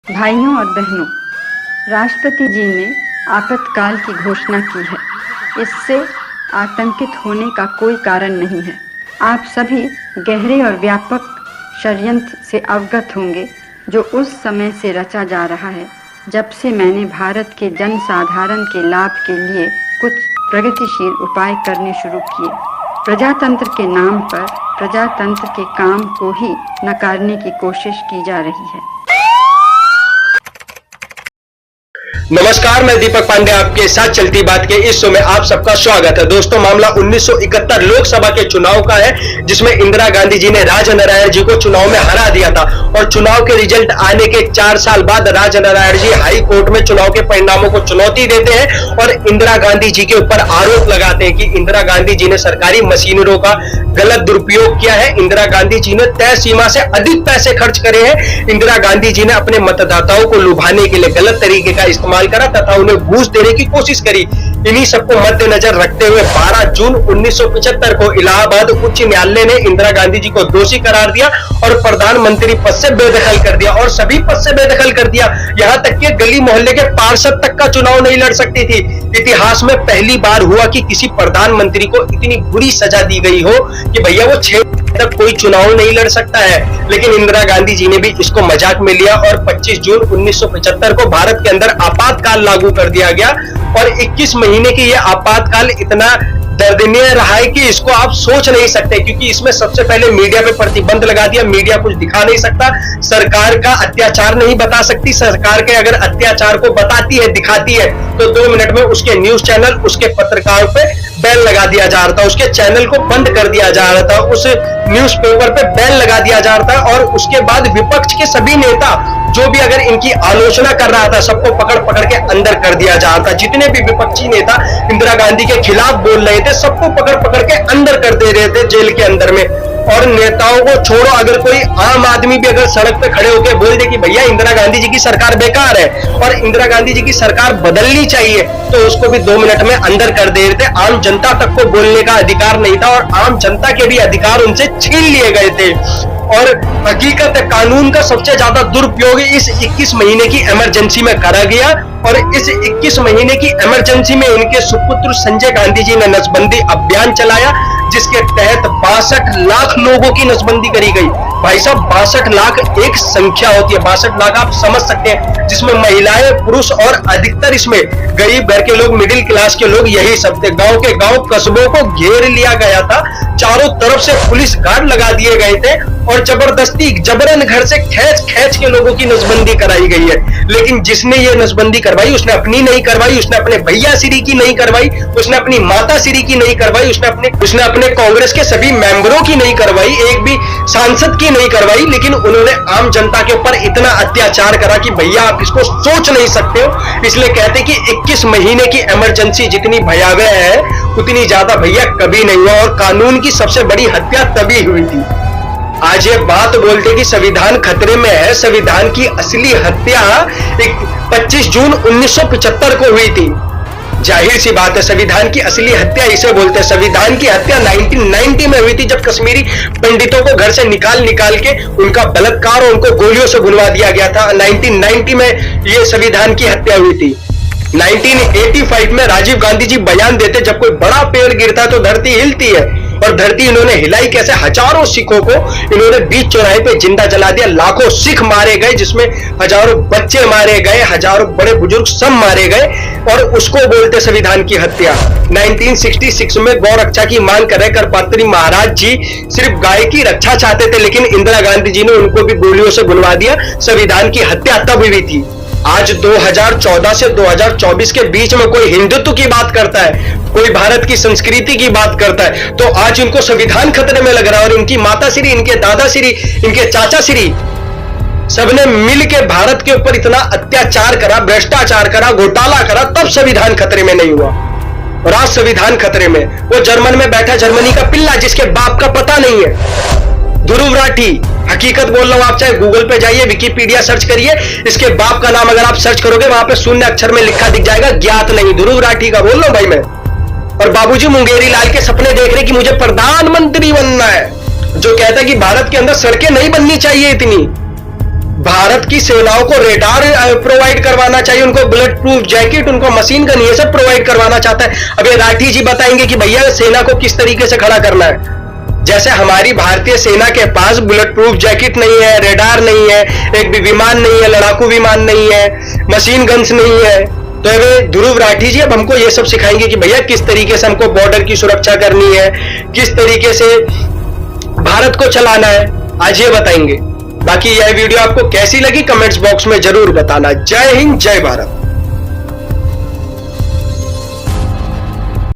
भाइयों और बहनों, राष्ट्रपति जी ने आपातकाल की घोषणा की है। इससे आतंकित होने का कोई कारण नहीं है। आप सभी गहरे और व्यापक षड्यंत्र से अवगत होंगे जो उस समय से रचा जा रहा है जब से मैंने भारत के जनसाधारण के लाभ के लिए कुछ प्रगतिशील उपाय करने शुरू किए। प्रजातंत्र के नाम पर प्रजातंत्र के काम को ही नकारने की कोशिश की जा रही है। नमस्कार, मैं दीपक पांडे आपके साथ चलती बात के इस शो में आप सबका स्वागत है। दोस्तों, मामला 1971 लोकसभा के चुनाव का है, जिसमें इंदिरा गांधी जी ने राजनारायण जी को चुनाव में हरा दिया था और चुनाव के रिजल्ट आने के 4 साल बाद राजनारायण जी हाई कोर्ट में चुनाव के परिणामों को चुनौती देते हैं और इंदिरा गांधी जी के ऊपर आरोप लगाते हैं कि इंदिरा गांधी जी ने सरकारी मशीनरों का गलत दुरुपयोग किया है। इंदिरा गांधी जी ने तय सीमा से अधिक पैसे खर्च करे हैं। इंदिरा गांधी जी ने अपने मतदाताओं को लुभाने के लिए गलत तरीके का इस्तेमाल करा तथा उन्हें घूस देने की कोशिश करी। इन्हीं सबको मद्देनजर रखते हुए 12 जून 1975 को इलाहाबाद उच्च न्यायालय ने इंदिरा गांधी जी को दोषी करार दिया और प्रधानमंत्री पद से बेदखल कर दिया और सभी पद से बेदखल कर दिया। यहां तक कि गली मोहल्ले के पार्षद तक का चुनाव नहीं लड़ सकती थी। इतिहास में पहली बार हुआ कि किसी प्रधानमंत्री को इतनी बुरी सजा दी गई हो कि भैया वो 6 तक कोई चुनाव नहीं लड़ सकता है। लेकिन इंदिरा गांधी जी ने भी इसको मजाक में लिया और 25 जून 1975 को भारत के अंदर आपातकाल लागू कर दिया गया और 21 महीने की यह आपातकाल इतना दर्दनीय रहा है कि इसको आप सोच नहीं सकते, क्योंकि इसमें सबसे पहले मीडिया पे प्रतिबंध लगा दिया। मीडिया कुछ दिखा नहीं सकता, सरकार का अत्याचार नहीं बता सकती। सरकार के अगर अत्याचार को बताती है, दिखाती है, तो 2 मिनट में उसके न्यूज चैनल, उसके पत्रकारों पे बैन लगा दिया जा रहा था, उसके चैनल को बंद कर दिया जा रहा था, उस न्यूज़पेपर पे बैन लगा दिया जा रहा था और उसके बाद विपक्ष के सभी नेता जो भी अगर इनकी आलोचना कर रहा था, सबको पकड़ पकड़ के अंदर कर दिया जा रहा था। जितने भी विपक्षी नेता इंदिरा गांधी के खिलाफ बोल रहे थे, सबको पकड़ पकड़ के अंदर कर दे रहे थे जेल के अंदर में। और नेताओं को छोड़ो, अगर कोई आम आदमी भी अगर सड़क पे खड़े होकर बोल दे कि भैया इंदिरा गांधी जी की सरकार बेकार है और इंदिरा गांधी जी की सरकार बदलनी चाहिए, तो उसको भी 2 मिनट में अंदर कर दे रहे थे। आम जनता तक को बोलने का अधिकार नहीं था और आम जनता के भी अधिकार उनसे छीन लिए गए थे। और हकीकत कानून का सबसे ज्यादा दुरुपयोग इस 21 महीने की इमरजेंसी में करा गया और इस 21 महीने की इमरजेंसी में इनके सुपुत्र संजय गांधी जी ने नसबंदी अभियान चलाया, जिसके तहत 62 लाख लोगों की नसबंदी करी गई। भाई साहब, 62 लाख एक संख्या होती है, 62 लाख आप समझ सकते हैं, जिसमें महिलाएं, पुरुष और अधिकतर इसमें गरीब घर के लोग, मिडिल क्लास के लोग, यही सब थे। गांव के गांव कस्बों को घेर लिया गया था, चारों तरफ से पुलिस गार्ड लगा दिए गए थे और जबरदस्ती जबरन घर से खींच के लोगों की नसबंदी कराई गई है। लेकिन जिसने ये नसबंदी करवाई, उसने अपनी नहीं करवाई, उसने अपने भैया श्री की नहीं करवाई, उसने अपनी माता श्री की नहीं करवाई, उसने अपने कांग्रेस के सभी मेंबरों की नहीं करवाई, एक भी सांसद की नहीं करवाई। लेकिन उन्होंने आम जनता के ऊपर इतना अत्याचार करा कि भैया आप इसको सोच नहीं सकते हो। इसलिए कहते हैं कि 21 महीने की इमरजेंसी जितनी भयावह है, उतनी ज्यादा भैया कभी नहीं हुआ और कानून की सबसे बड़ी हत्या तभी हुई थी। आज ये बात बोलते कि संविधान खतरे में है, संविधान की असली हत्या 25 जून 1975 को हुई थी। जाहिर सी बात है, संविधान की असली हत्या इसे बोलते हैं। संविधान की हत्या 1990 में हुई थी, जब कश्मीरी पंडितों को घर से निकाल के उनका बलात्कार और उनको गोलियों से भुनवा दिया गया था। 1990 में ये संविधान की हत्या हुई थी। 1985 में राजीव गांधी जी बयान देते, जब कोई बड़ा पेड़ गिरता तो धरती हिलती है, और धरती इन्होंने हिलाई कैसे, हजारों सिखों को इन्होंने बीच चौराहे पे जिंदा जला दिया, लाखों सिख मारे गए, जिसमें हजारों बच्चे मारे गए, हजारों बड़े बुजुर्ग सब मारे गए, और उसको बोलते संविधान की हत्या। 1966 में गौ रक्षा की मांग कर रहे करपात्री महाराज जी सिर्फ गाय की रक्षा चाहते थे, लेकिन इंदिरा गांधी जी ने उनको भी गोलियों से भुनवा दिया। संविधान की हत्या तब हुई थी। आज 2014 से 2024 के बीच में कोई हिंदुत्व की बात करता है, कोई भारत की संस्कृति की बात करता है, तो आज इनको संविधान खतरे में लग रहा है। और इनकी माता श्री, इनके दादा श्री, इनके चाचा श्री, सबने मिल के भारत के ऊपर इतना अत्याचार करा, भ्रष्टाचार करा, घोटाला करा, तब संविधान खतरे में नहीं हुआ। और आज संविधान खतरे में, वो जर्मन में बैठा जर्मनी का पिल्ला, जिसके बाप का पता नहीं है, ध्रुव राठी। हकीकत बोल रहा हूं, आप चाहे गूगल पे जाइए, विकिपीडिया सर्च करिए, इसके बाप का नाम अगर आप सर्च करोगे, वहां पे शून्य अक्षर में लिखा दिख जाएगा, ज्ञात नहीं। ध्रुव राठी का बोल रहा हूं भाई मैं। और बाबूजी मुंगेरी लाल के सपने देख रहे कि मुझे प्रधानमंत्री बनना है, जो कहता है कि भारत के अंदर सड़कें नहीं बननी चाहिए इतनी, भारत की सेनाओं को रेडार प्रोवाइड करवाना चाहिए, उनको बुलेट प्रूफ जैकेट, उनको मशीन गन, ये सब प्रोवाइड करवाना चाहता है। अब ये राठी जी बताएंगे कि भैया सेना को किस तरीके से खड़ा करना है। जैसे हमारी भारतीय सेना के पास बुलेट प्रूफ जैकेट नहीं है, रेडार नहीं है, एक भी विमान नहीं है, लड़ाकू विमान नहीं है, मशीन गन्स नहीं है, तो अब ध्रुव राठी जी अब हमको ये सब सिखाएंगे कि भैया किस तरीके से हमको बॉर्डर की सुरक्षा करनी है, किस तरीके से भारत को चलाना है, आज ये बताएंगे। बाकी यह वीडियो आपको कैसी लगी कमेंट्स बॉक्स में जरूर बताना। जय हिंद, जय भारत।